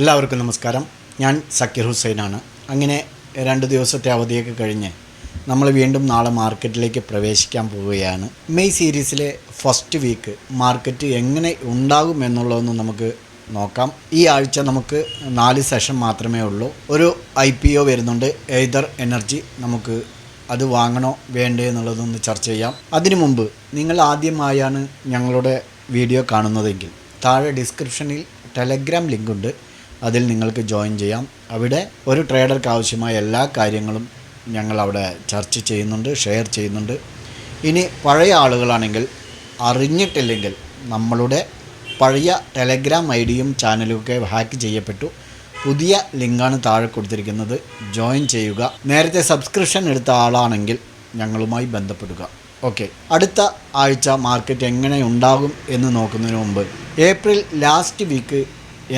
എല്ലാവർക്കും നമസ്കാരം. ഞാൻ സക്കീർ ഹുസൈനാണ്. അങ്ങനെ 2 ദിവസത്തെ അവധിയൊക്കെ കഴിഞ്ഞ് നമ്മൾ വീണ്ടും നാളെ മാർക്കറ്റിലേക്ക് പ്രവേശിക്കാൻ പോവുകയാണ്. മെയ് സീരീസിലെ ഫസ്റ്റ് വീക്ക് മാർക്കറ്റ് എങ്ങനെ ഉണ്ടാകും എന്നുള്ളതൊന്ന് നമുക്ക് നോക്കാം. ഈ ആഴ്ച നമുക്ക് 4 സെഷൻ മാത്രമേ ഉള്ളൂ. ഒരു IPO വരുന്നുണ്ട്, എയ്തർ എനർജി. നമുക്ക് അത് വാങ്ങണോ വേണ്ടേ എന്നുള്ളതൊന്ന് ചർച്ച ചെയ്യാം. അതിനു മുമ്പ് നിങ്ങൾ ആദ്യമായാണ് ഞങ്ങളുടെ വീഡിയോ കാണുന്നതെങ്കിൽ താഴെ ഡിസ്ക്രിപ്ഷനിൽ ടെലഗ്രാം ലിങ്ക് ഉണ്ട്. അതിൽ നിങ്ങൾക്ക് ജോയിൻ ചെയ്യാം. അവിടെ ഒരു ട്രേഡർക്ക് ആവശ്യമായ എല്ലാ കാര്യങ്ങളും ഞങ്ങൾ അവിടെ ചർച്ച ചെയ്യുന്നുണ്ട്, ഷെയർ ചെയ്യുന്നുണ്ട്. ഇനി പഴയ ആളുകളാണെങ്കിൽ അറിഞ്ഞിട്ടില്ലെങ്കിൽ നമ്മളുടെ പഴയ ടെലഗ്രാം IDയും ചാനലുമൊക്കെ ഹാക്ക് ചെയ്യപ്പെട്ടു. പുതിയ ലിങ്കാണ് താഴെ കൊടുത്തിരിക്കുന്നത്, ജോയിൻ ചെയ്യുക. നേരത്തെ സബ്സ്ക്രിപ്ഷൻ എടുത്ത ആളാണെങ്കിൽ ഞങ്ങളുമായി ബന്ധപ്പെടുക. ഓക്കെ, അടുത്ത ആഴ്ച മാർക്കറ്റ് എങ്ങനെ ഉണ്ടാകും എന്ന് നോക്കുന്നതിന് മുമ്പ് ഏപ്രിൽ ലാസ്റ്റ് വീക്ക്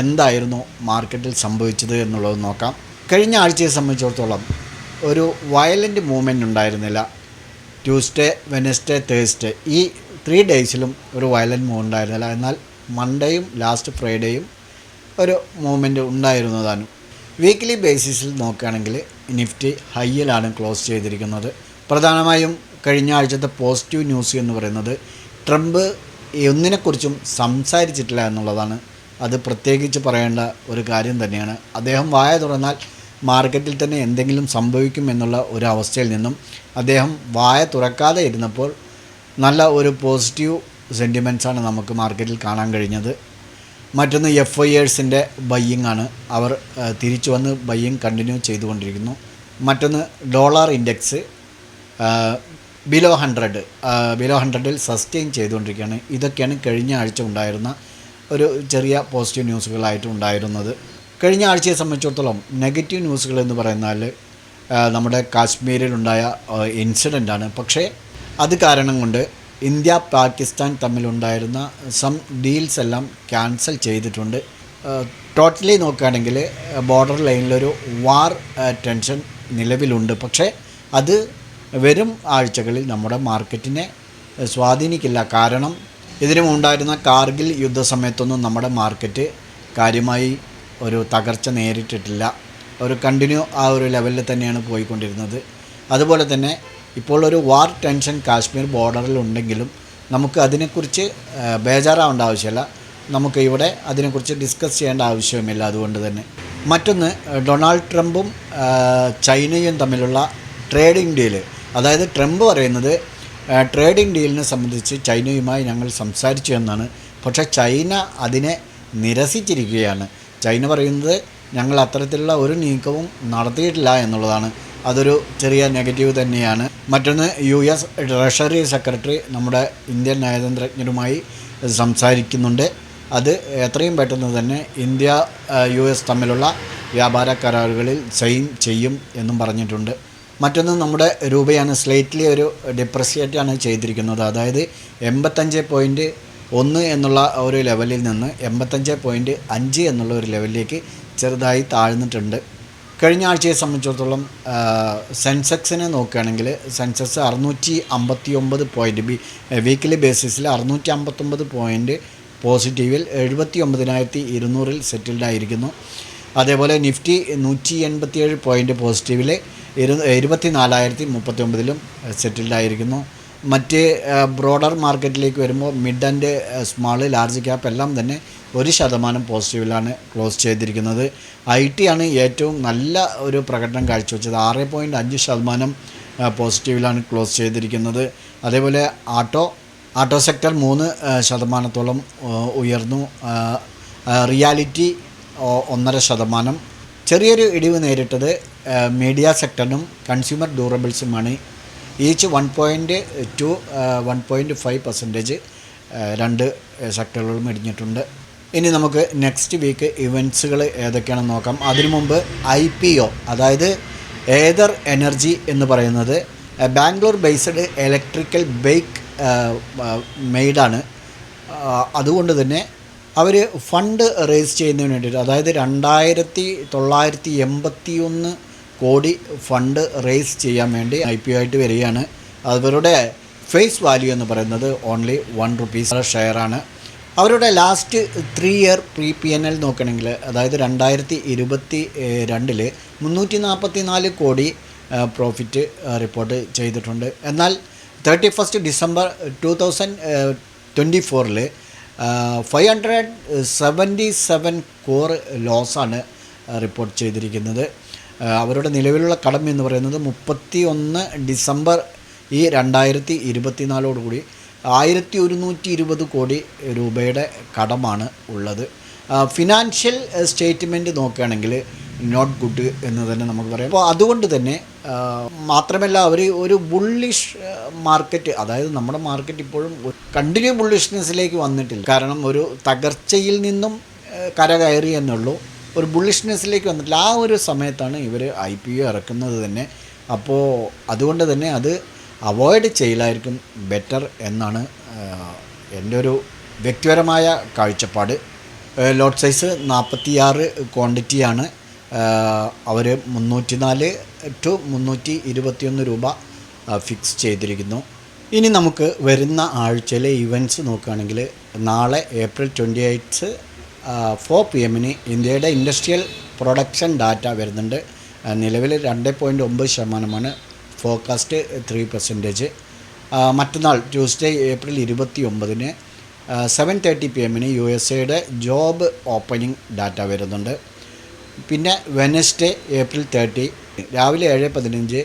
എന്തായിരുന്നു മാർക്കറ്റിൽ സംഭവിച്ചത് എന്നുള്ളത് നോക്കാം. കഴിഞ്ഞ ആഴ്ചയെ സംബന്ധിച്ചിടത്തോളം ഒരു വയലൻ്റ് മൂവ്മെൻറ്റ് ഉണ്ടായിരുന്നില്ല. ട്യൂസ്ഡേ, വെനസ്ഡേ, തേഴ്സ്ഡേ ഈ 3 ഡേയ്സിലും ഒരു വയലൻ്റ് മൂവ് ഉണ്ടായിരുന്നില്ല. എന്നാൽ മൺഡേയും ലാസ്റ്റ് ഫ്രൈഡേയും ഒരു മൂവ്മെൻറ്റ് ഉണ്ടായിരുന്നതാണ്. വീക്ക്ലി ബേസിസിൽ നോക്കുകയാണെങ്കിൽ നിഫ്റ്റി ഹൈയിലാണ് ക്ലോസ് ചെയ്തിരിക്കുന്നത്. പ്രധാനമായും കഴിഞ്ഞ ആഴ്ചത്തെ പോസിറ്റീവ് ന്യൂസ് എന്ന് പറയുന്നത് ട്രംപ് ഒന്നിനെക്കുറിച്ചും സംസാരിച്ചിട്ടില്ല എന്നുള്ളതാണ്. അത് പ്രത്യേകിച്ച് പറയേണ്ട ഒരു കാര്യം തന്നെയാണ്. അദ്ദേഹം വായ തുറന്നാൽ മാർക്കറ്റിൽ തന്നെ എന്തെങ്കിലും സംഭവിക്കും എന്നുള്ള ഒരു അവസ്ഥയിൽ നിന്നും അദ്ദേഹം വായ തുറക്കാതെ ഇരുന്നപ്പോൾ നല്ല ഒരു പോസിറ്റീവ് സെൻറ്റിമെൻറ്റ്സാണ് നമുക്ക് മാർക്കറ്റിൽ കാണാൻ കഴിഞ്ഞത്. മറ്റൊന്ന് FIErsൻ്റെ ബയ്യിങ് ആണ്. അവർ തിരിച്ചു വന്ന് ബയ്യിങ് കണ്ടിന്യൂ ചെയ്തുകൊണ്ടിരിക്കുന്നു. മറ്റൊന്ന് ഡോളർ ഇൻഡെക്സ് ബിലോ 100ൽ സസ്റ്റെയിൻ ചെയ്തുകൊണ്ടിരിക്കുകയാണ്. ഇതൊക്കെയാണ് കഴിഞ്ഞ ആഴ്ച ഉണ്ടായിരുന്ന ഒരു ചെറിയ പോസിറ്റീവ് ന്യൂസുകളായിട്ട് ഉണ്ടായിരുന്നത്. കഴിഞ്ഞ ആഴ്ചയെ സംബന്ധിച്ചിടത്തോളം നെഗറ്റീവ് ന്യൂസുകൾ എന്ന് പറയുന്നാൽ നമ്മുടെ കാശ്മീരിലുണ്ടായ ഇൻസിഡൻ്റാണ്. പക്ഷേ അത് കാരണം കൊണ്ട് ഇന്ത്യ പാകിസ്ഥാൻ തമ്മിലുണ്ടായിരുന്ന സം ഡീൽസ് എല്ലാം ക്യാൻസൽ ചെയ്തിട്ടുണ്ട്. ടോട്ടലി നോക്കുകയാണെങ്കിൽ ബോർഡർ ലൈനിലൊരു വാർ ടെൻഷൻ നിലവിലുണ്ട്. പക്ഷേ അത് വരും ആഴ്ചകളിൽ നമ്മുടെ മാർക്കറ്റിനെ സ്വാധീനിക്കില്ല. കാരണം ഇതിനും ഉണ്ടായിരുന്ന കാർഗിൽ യുദ്ധസമയത്തൊന്നും നമ്മുടെ മാർക്കറ്റ് കാര്യമായി ഒരു തകർച്ച നേരിട്ടിട്ടില്ല. ഒരു കണ്ടിന്യൂ ആ ഒരു ലെവലിൽ തന്നെയാണ് പോയിക്കൊണ്ടിരുന്നത്. അതുപോലെ തന്നെ ഇപ്പോൾ ഒരു വാർ ടെൻഷൻ കാശ്മീർ ബോർഡറിൽ ഉണ്ടെങ്കിലും നമുക്ക് അതിനെക്കുറിച്ച് ബേജാറാവേണ്ട ആവശ്യമില്ല. നമുക്ക് ഇവിടെ അതിനെക്കുറിച്ച് ഡിസ്കസ് ചെയ്യേണ്ട ആവശ്യവുമില്ല. അതുകൊണ്ട് തന്നെ മറ്റൊന്ന്, ഡൊണാൾഡ് ട്രംപും ചൈനയും തമ്മിലുള്ള ട്രേഡിംഗ് ഡീല്. അതായത് ട്രംപ് പറയുന്നത് ട്രേഡിംഗ് ഡീലിനെ സംബന്ധിച്ച് ചൈനയുമായി ഞങ്ങൾ സംസാരിച്ചു എന്നാണ്. പക്ഷേ ചൈന അതിനെ നിരസിച്ചിരിക്കുകയാണ്. ചൈന പറയുന്നത് ഞങ്ങൾ അത്തരത്തിലുള്ള ഒരു നീക്കവും നടത്തിയിട്ടില്ല എന്നുള്ളതാണ്. അതൊരു ചെറിയ നെഗറ്റീവ് തന്നെയാണ്. മറ്റൊന്ന്, US ട്രഷറി സെക്രട്ടറി നമ്മുടെ ഇന്ത്യൻ നയതന്ത്രജ്ഞരുമായി സംസാരിക്കുന്നുണ്ട്. അത് എത്രയും പെട്ടെന്ന് തന്നെ ഇന്ത്യ US തമ്മിലുള്ള വ്യാപാര കരാറുകളിൽ സൈൻ ചെയ്യും എന്നും പറഞ്ഞിട്ടുണ്ട്. മറ്റൊന്ന്, നമ്മുടെ രൂപയാണ് സ്ലൈറ്റ്ലി ഒരു ഡിപ്രസിയേറ്റാണ് ചെയ്തിരിക്കുന്നത്. അതായത് 85.1 എന്നുള്ള ഒരു ലെവലിൽ നിന്ന് 85.5 എന്നുള്ള ഒരു ലെവലിലേക്ക് ചെറുതായി താഴ്ന്നിട്ടുണ്ട്. കഴിഞ്ഞ ആഴ്ചയെ സംബന്ധിച്ചിടത്തോളം സെൻസെക്സിനെ നോക്കുകയാണെങ്കിൽ സെൻസെക്സ് 659 പോയിൻറ്റ് വീക്കിലി ബേസിസിൽ 659 പോയിൻറ്റ് പോസിറ്റീവിൽ 79,200 സെറ്റിൽഡായിരിക്കുന്നു. അതേപോലെ നിഫ്റ്റി 187 പോയിൻറ്റ് പോസിറ്റീവിൽ 24,039 സെറ്റിൽഡായിരിക്കുന്നു. മറ്റ് ബ്രോഡർ മാർക്കറ്റിലേക്ക് വരുമ്പോൾ mid and small, large cap എല്ലാം തന്നെ 1% പോസിറ്റീവിലാണ് ക്ലോസ് ചെയ്തിരിക്കുന്നത്. IT ആണ് ഏറ്റവും നല്ല ഒരു പ്രകടനം കാഴ്ചവെച്ചത്. 6.5% പോസിറ്റീവിലാണ് ക്ലോസ് ചെയ്തിരിക്കുന്നത്. അതേപോലെ ആട്ടോ സെക്ടർ 3% ഉയർന്നു. റിയാലിറ്റി 1.5%. ചെറിയൊരു ഇടിവ് നേരിട്ടത് മീഡിയ സെക്ടറിനും കൺസ്യൂമർ ഡ്യൂറബിൾസുമാണ്. ഈച്ച് 1.2 1.5% രണ്ട് സെക്ടറുകളും ഇടിഞ്ഞിട്ടുണ്ട്. ഇനി നമുക്ക് നെക്സ്റ്റ് വീക്ക് ഇവൻറ്റ്സുകൾ ഏതൊക്കെയാണെന്ന് നോക്കാം. അതിനു മുമ്പ് IPO, അതായത് ഏതർ എനർജി എന്ന് പറയുന്നത് ബാംഗ്ലൂർ ബേസ്ഡ് ഇലക്ട്രിക്കൽ ബൈക്ക് മെയ്ഡാണ്. അതുകൊണ്ട് തന്നെ അവർ ഫണ്ട് റേസ് ചെയ്യുന്നതിന് വേണ്ടിയിട്ട്, അതായത് 2,981 കോടി ഫണ്ട് റേസ് ചെയ്യാൻ വേണ്ടി IPO ആയിട്ട് വരികയാണ്. അവരുടെ ഫേസ് വാല്യൂ എന്ന് പറയുന്നത് ഓൺലി ₹1 ഷെയറാണ്. അവരുടെ ലാസ്റ്റ് 3 ഇയർ P&L നോക്കുകയാണെങ്കിൽ, അതായത് 2022 344 കോടി പ്രോഫിറ്റ് റിപ്പോർട്ട് ചെയ്തിട്ടുണ്ട്. എന്നാൽ 31 ഡിസംബർ 2024 577 കോർ ലോസാണ് റിപ്പോർട്ട് ചെയ്തിരിക്കുന്നത്. അവരുടെ നിലവിലുള്ള കടം എന്ന് പറയുന്നത് 31 ഡിസംബർ 2024 1120 കോടി രൂപയുടെ കടമാണ് ഉള്ളത്. ഫിനാൻഷ്യൽ സ്റ്റേറ്റ്മെൻറ്റ് നോക്കുകയാണെങ്കിൽ നോട്ട് ഗുഡ് എന്ന് തന്നെ നമുക്ക് പറയാം. അപ്പോൾ അതുകൊണ്ട് തന്നെ മാത്രമല്ല, അവർ ഒരു ബുള്ളിഷ് മാർക്കറ്റ്, അതായത് നമ്മുടെ മാർക്കറ്റ് ഇപ്പോഴും കണ്ടിന്യൂ ബുള്ളിഷ്നെസ്സിലേക്ക് വന്നിട്ടില്ല. കാരണം ഒരു തകർച്ചയിൽ നിന്നും കരകയറി എന്നുള്ളൂ, ഒരു ബുള്ളിഷ്നെസ്സിലേക്ക് വന്നിട്ടില്ല. ആ ഒരു സമയത്താണ് ഇവർ IPO ഇറക്കുന്നത് തന്നെ. അപ്പോൾ അതുകൊണ്ട് തന്നെ അത് അവോയ്ഡ് ചെയ്യലായിരിക്കും ബെറ്റർ എന്നാണ് എൻ്റെ ഒരു വ്യക്തിപരമായ കാഴ്ചപ്പാട്. ലോട്ട് സൈസ് 46 ക്വാണ്ടിറ്റിയാണ്. അവർ 304 to 321 രൂപ ഫിക്സ് ചെയ്തിരിക്കുന്നു. ഇനി നമുക്ക് വരുന്ന ആഴ്ചയിലെ ഇവൻറ്റ്സ് നോക്കുകയാണെങ്കിൽ, നാളെ April 28 4 PM ഇന്ത്യയുടെ ഇൻഡസ്ട്രിയൽ പ്രൊഡക്ഷൻ ഡാറ്റ വരുന്നുണ്ട്. നിലവിൽ 2.9%, ഫോർകാസ്റ്റ് 3%. മറ്റന്നാൾ Tuesday April 29 7:30 PM USA job opening data വരുന്നുണ്ട്. പിന്നെ വെനസ്ഡേ April 30 രാവിലെ 7:15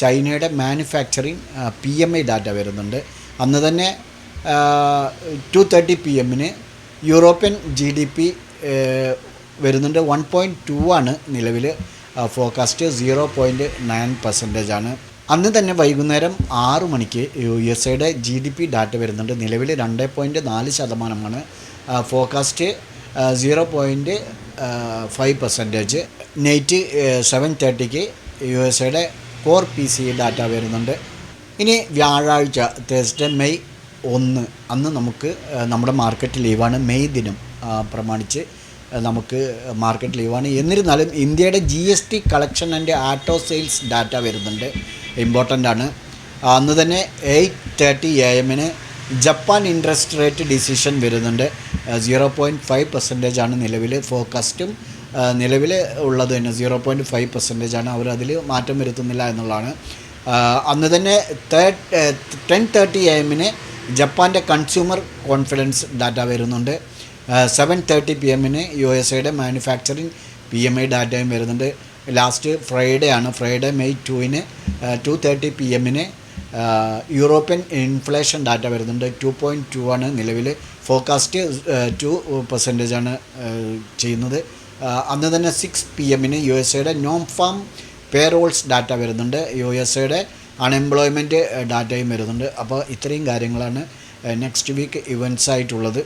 ചൈനയുടെ മാനുഫാക്ചറിങ് PMI ഡാറ്റ വരുന്നുണ്ട്. അന്ന് തന്നെ 2:30 PM യൂറോപ്യൻ GDP വരുന്നുണ്ട്. 1.2 ആണ് നിലവിൽ, ഫോർകാസ്റ്റ് 0.9% ആണ്. അന്ന് തന്നെ വൈകുന്നേരം 6 മണിക്ക് USA GDP ഡാറ്റ വരുന്നുണ്ട്. നിലവിൽ 2.4%, forecast 0.5%. Night 7:30 USA core PCE data വരുന്നുണ്ട്. ഇനി വ്യാഴാഴ്ച തേഴ്സ്ഡേ May 1 അന്ന് നമുക്ക് നമ്മുടെ മാർക്കറ്റ് ലീവാണ്. മെയ് ദിനം പ്രമാണിച്ച് നമുക്ക് മാർക്കറ്റ് ലീവാണ്. എന്നിരുന്നാലും ഇന്ത്യയുടെ GST കളക്ഷൻ ആൻഡ് ആട്ടോ സെയിൽസ് ഡാറ്റ വരുന്നുണ്ട്, ഇമ്പോർട്ടൻ്റ് ആണ്. അന്ന് തന്നെ 8:30 AM Japan interest rate decision വരുന്നുണ്ട്. 0.5% ആണ് നിലവിൽ, ഫോർകാസ്റ്റും നിലവിൽ ഉള്ളത് തന്നെ 0.5% ആണ്. അവരതിൽ മാറ്റം വരുത്തുന്നില്ല എന്നുള്ളതാണ്. അന്ന് തന്നെ 10:30 AM ജപ്പാൻ്റെ കൺസ്യൂമർ കോൺഫിഡൻസ് ഡാറ്റ വരുന്നുണ്ട്. 7:30 PM USA മാനുഫാക്ചറിങ് PMI ഡാറ്റയും വരുന്നുണ്ട്. ലാസ്റ്റ് ഫ്രൈഡേ ആണ്, Friday May 2 2:30 PM European inflation data വരുന്നുണ്ട്. 2.2 ആണ് നിലവിൽ, ഫോർകാസ്റ്റ് 2% ആണ് ചെയ്യുന്നത്. അന്ന് തന്നെ 6 PM USA non farm payrolls data വരുന്നുണ്ട്. USA അൺഎംപ്ലോയ്മെൻറ്റ് ഡാറ്റയും വരുന്നുണ്ട്. അപ്പോൾ ഇത്രയും കാര്യങ്ങളാണ് നെക്സ്റ്റ് വീക്ക് ഇവൻറ്റ്സ് ആയിട്ടുള്ളത്.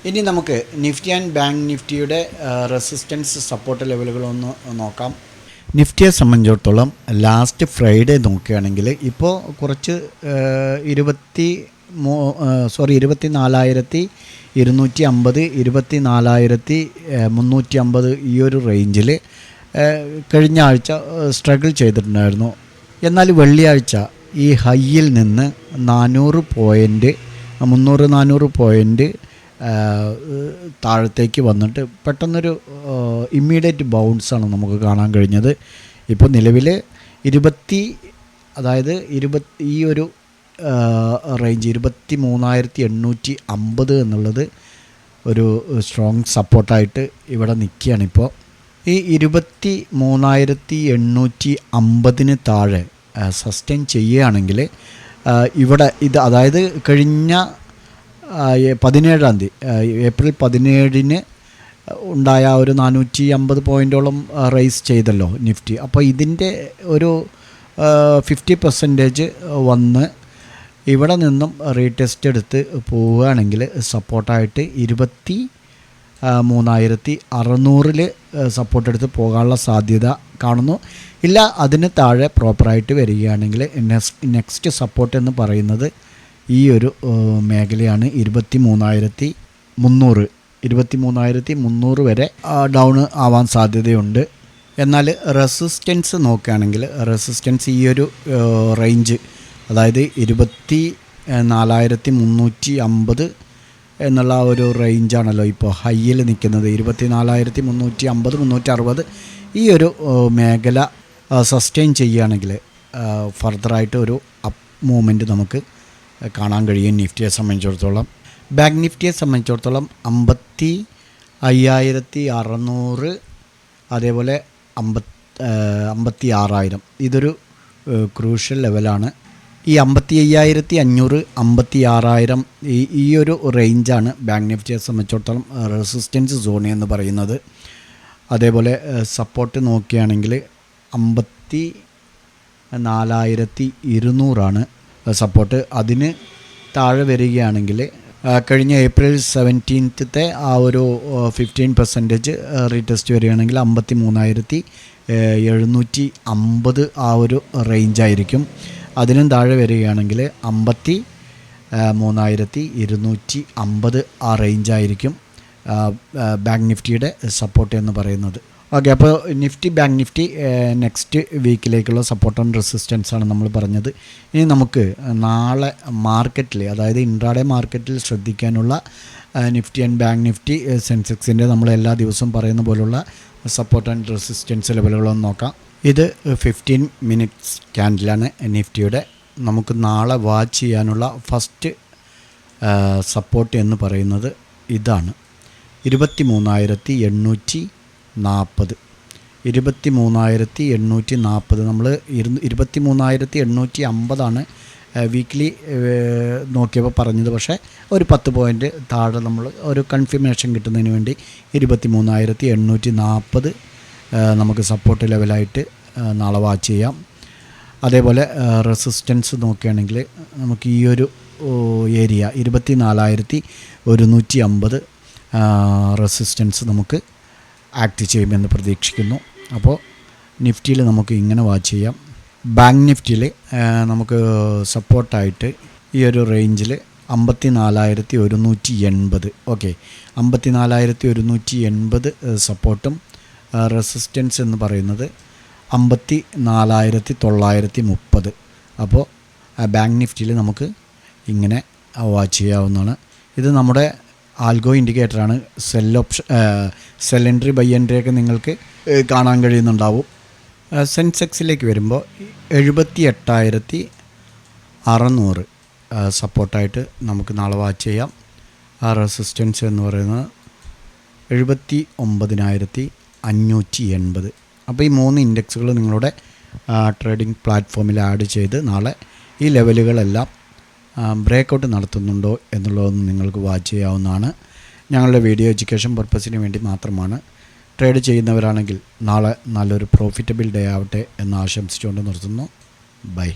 ഇനി നമുക്ക് നിഫ്റ്റി ആൻഡ് ബാങ്ക് നിഫ്റ്റിയുടെ റെസിസ്റ്റൻസ് സപ്പോർട്ട് ലെവലുകളൊന്ന് നോക്കാം. നിഫ്റ്റിയെ സംബന്ധിച്ചിടത്തോളം ലാസ്റ്റ് ഫ്രൈഡേ നോക്കുകയാണെങ്കിൽ ഇപ്പോൾ കുറച്ച് 24,250 24,350 ഈ ഒരു റേഞ്ചിൽ കഴിഞ്ഞ ആഴ്ച സ്ട്രഗിൾ ചെയ്തിട്ടുണ്ടായിരുന്നു. എന്നാൽ വെള്ളിയാഴ്ച ഈ ഹൈയിൽ നിന്ന് 300-400 പോയിൻ്റ് താഴത്തേക്ക് വന്നിട്ട് പെട്ടെന്നൊരു ഇമ്മീഡിയറ്റ് ബൗൺസാണ് നമുക്ക് കാണാൻ കഴിഞ്ഞത്. ഇപ്പോൾ നിലവിൽ ഈ ഒരു റേഞ്ച് 23,850 എന്നുള്ളത് ഒരു സ്ട്രോങ് സപ്പോർട്ടായിട്ട് ഇവിടെ നിൽക്കുകയാണിപ്പോൾ. ഈ 23,850 താഴെ സസ്റ്റെയിൻ ചെയ്യുകയാണെങ്കിൽ ഇവിടെ ഇത്, അതായത് കഴിഞ്ഞ 17-ാം തീയതി April 17 ഉണ്ടായ ഒരു 450 പോയിൻറ്റോളം റൈസ് ചെയ്തല്ലോ നിഫ്റ്റി. അപ്പോൾ ഇതിൻ്റെ ഒരു 50% വന്ന് ഇവിടെ നിന്നും റീടെസ്റ്റ് എടുത്ത് പോവുകയാണെങ്കിൽ സപ്പോർട്ടായിട്ട് 23,600 സപ്പോർട്ട് എടുത്ത് പോകാനുള്ള സാധ്യത കാണുന്നു. ഇല്ല അതിന് താഴെ പ്രോപ്പറായിട്ട് വരികയാണെങ്കിൽ നെക്സ്റ്റ് സപ്പോർട്ട് എന്ന് പറയുന്നത് ഈ ഒരു മേഖലയാണ്. 23,300 വരെ ഡൗൺ ആവാൻ സാധ്യതയുണ്ട്. എന്നാൽ റെസിസ്റ്റൻസ് നോക്കുകയാണെങ്കിൽ റെസിസ്റ്റൻസ് ഈ ഒരു റേഞ്ച്, അതായത് 24,350 എന്നുള്ള ആ ഒരു റേഞ്ചാണല്ലോ ഇപ്പോൾ ഹൈയിൽ നിൽക്കുന്നത്. 24,350 360 ഈ ഒരു മേഖല സസ്റ്റെയിൻ ചെയ്യുകയാണെങ്കിൽ ഫർദറായിട്ട് ഒരു അപ്പ് മൂവ്മെൻറ്റ് നമുക്ക് കാണാൻ കഴിയും നിഫ്റ്റിയെ സംബന്ധിച്ചിടത്തോളം. ബാങ്ക് നിഫ്റ്റിയെ സംബന്ധിച്ചിടത്തോളം 55,600 അതേപോലെ 56,000 ഇതൊരു ക്രൂഷ്യൽ ലെവലാണ്. ഈ 55,500 56,000 ഈ ഒരു റേഞ്ചാണ് ബാങ്ക് നിഫ്റ്റിയെ സംബന്ധിച്ചിടത്തോളം റെസിസ്റ്റൻസ് സോൺ എന്ന് പറയുന്നത്. അതേപോലെ സപ്പോർട്ട് നോക്കുകയാണെങ്കിൽ 54,200 സപ്പോർട്ട്. അതിന് താഴെ വരികയാണെങ്കിൽ കഴിഞ്ഞ ഏപ്രിൽ 17 ആ ഒരു 15% റീടെസ്റ്റ് വരികയാണെങ്കിൽ 53,750 ആ ഒരു റേഞ്ചായിരിക്കും. അതിനും താഴെ വരികയാണെങ്കിൽ 53,250 ആ റേഞ്ചായിരിക്കും ബാങ്ക് നിഫ്റ്റിയുടെ സപ്പോർട്ട് എന്ന് പറയുന്നത്. ഓക്കെ, അപ്പോൾ ബാങ്ക് നിഫ്റ്റി നെക്സ്റ്റ് വീക്കിലേക്കുള്ള സപ്പോർട്ട് ആൻഡ് റെസിസ്റ്റൻസാണ് നമ്മൾ പറഞ്ഞത്. ഇനി നമുക്ക് നാളെ മാർക്കറ്റിൽ, അതായത് ഇൻട്രാഡേ മാർക്കറ്റിൽ ശ്രദ്ധിക്കാനുള്ള നിഫ്റ്റി ആൻഡ് ബാങ്ക് നിഫ്റ്റി സെൻസെക്സിൻ്റെ നമ്മൾ എല്ലാ ദിവസവും പറയുന്ന പോലുള്ള സപ്പോർട്ട് ആൻഡ് റെസിസ്റ്റൻസ് ലെവലുകളൊന്ന് നോക്കാം. ഇത് 15 മിനിറ്റ്സ് ക്യാൻഡിലാണ് നിഫ്റ്റിയുടെ. നമുക്ക് നാളെ വാച്ച് ചെയ്യാനുള്ള ഫസ്റ്റ് സപ്പോർട്ട് എന്ന് പറയുന്നത് ഇതാണ്, 23,840. 23,840 നമ്മൾ 23,850 വീക്ക്ലി നോക്കിയപ്പോൾ പറഞ്ഞത്. പക്ഷേ ഒരു 10 പോയിൻ്റ് താഴെ നമ്മൾ ഒരു കൺഫർമേഷൻ കിട്ടുന്നതിന് വേണ്ടി 23,840 നമുക്ക് സപ്പോർട്ട് ലെവലായിട്ട് നാളെ വാച്ച് ചെയ്യാം. അതേപോലെ റെസിസ്റ്റൻസ് നോക്കുകയാണെങ്കിൽ നമുക്ക് ഈ ഒരു ഏരിയ 24,150 റെസിസ്റ്റൻസ് നമുക്ക് ആക്ട് ചെയ്യുമെന്ന് പ്രതീക്ഷിക്കുന്നു. അപ്പോൾ നിഫ്റ്റിയിൽ നമുക്ക് ഇങ്ങനെ വാച്ച് ചെയ്യാം. ബാങ്ക് നിഫ്റ്റിയിൽ നമുക്ക് സപ്പോർട്ടായിട്ട് ഈ ഒരു റേഞ്ചിൽ 54,180. ഓക്കെ, 54,180 സപ്പോർട്ടും റെസിസ്റ്റൻസ് എന്ന് പറയുന്നത് 54,930. അപ്പോൾ ബാങ്ക് നിഫ്റ്റിയിൽ നമുക്ക് ഇങ്ങനെ വാച്ച് ചെയ്യാവുന്നതാണ്. ഇത് നമ്മുടെ ആൽഗോ ഇൻഡിക്കേറ്ററാണ്. സെൽ എൻട്രി ബൈ എൻട്രി ഒക്കെ നിങ്ങൾക്ക് കാണാൻ കഴിയുന്നുണ്ടാവും. സെൻസെക്സിലേക്ക് വരുമ്പോൾ 78,600 സപ്പോർട്ടായിട്ട് നമുക്ക് നാളെ വാച്ച് ചെയ്യാം. ആ റെസിസ്റ്റൻസ് എന്ന് പറയുന്നത് 79,580. അപ്പോൾ ഈ 3 ഇൻഡെക്സുകൾ നിങ്ങളുടെ ട്രേഡിംഗ് പ്ലാറ്റ്ഫോമിൽ ആഡ് ചെയ്ത് നാളെ ഈ ലെവലുകളെല്ലാം ബ്രേക്കൗട്ട് നടത്തുന്നുണ്ടോ എന്നുള്ളതൊന്ന് നിങ്ങൾക്ക് വാച്ച് ചെയ്യാവുന്നതാണ്. ഞങ്ങളുടെ വീഡിയോ എഡ്യൂക്കേഷൻ പർപ്പസിന് വേണ്ടി മാത്രമാണ്. ട്രേഡ് ചെയ്യുന്നവരാണെങ്കിൽ നാളെ നല്ലൊരു പ്രോഫിറ്റബിൾ ഡേ ആവട്ടെ എന്ന് ആശംസിച്ചുകൊണ്ട് നിർത്തുന്നു. ബൈ.